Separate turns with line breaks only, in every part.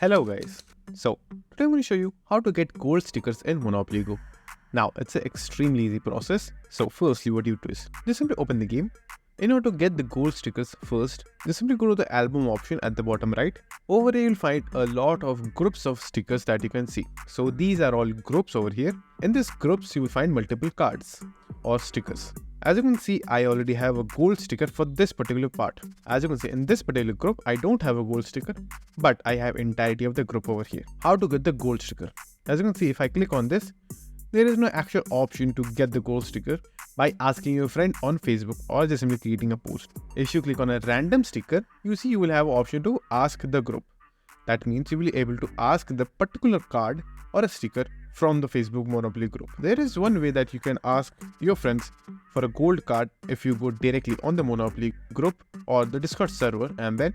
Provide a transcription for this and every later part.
Hello guys. So today I'm going to show you how to get gold stickers in Monopoly Go. Now it's an extremely easy process. So firstly what you do is just simply open the game. In order to get the gold stickers first, just simply go to the album option at the bottom right. Over here you'll find a lot of groups of stickers that you can see. So these are all groups over here. In these groups you will find multiple cards or stickers. As you can see, I already have a gold sticker for this particular part. As you can see, in this particular group, I don't have a gold sticker, but I have entirety of the group over here. How to get the gold sticker? As you can see, if I click on this, there is no actual option to get the gold sticker by asking your friend on Facebook or just simply creating a post. If you click on a random sticker, you see you will have an option to ask the group. That means you will be able to ask the particular card or a sticker from the Facebook Monopoly group. There is one way that you can ask your friends for a gold card if you go directly on the Monopoly group or the Discord server and then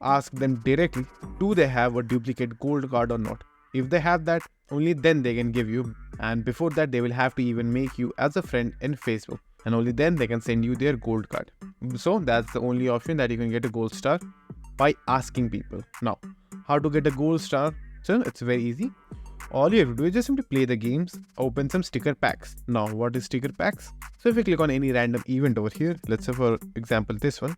ask them directly, do they have a duplicate gold card or not? If they have that, only then they can give you, and before that they will have to even make you as a friend in Facebook, and only then they can send you their gold card. So that's the only option that you can get a gold star, by asking people. Now, how to get a gold star? So it's very easy. All you have to do is just simply play the games, open some sticker packs. Now, what is sticker packs? So if you click on any random event over here, let's say for example this one,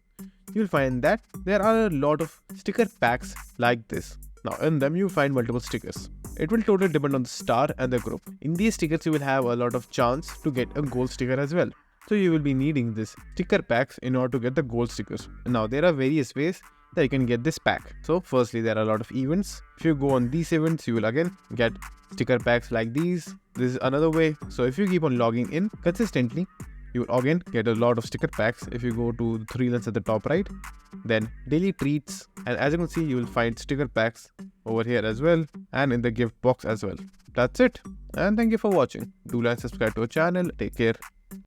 you'll find that there are a lot of sticker packs like this. Now in them you find multiple stickers. It will totally depend on the star and the group. In these stickers you will have a lot of chance to get a gold sticker as well. So you will be needing this sticker packs in order to get the gold stickers. Now there are various ways that you can get this pack. So firstly, there are a lot of events. If you go on these events, you will again get sticker packs like these. This is another way. So if you keep on logging in consistently, you will again get a lot of sticker packs. If you go to the three lines at the top right, then daily treats, and as you can see, you will find sticker packs over here as well, and in the gift box as well. That's it, and thank you for watching. Do like, subscribe to our channel. Take care.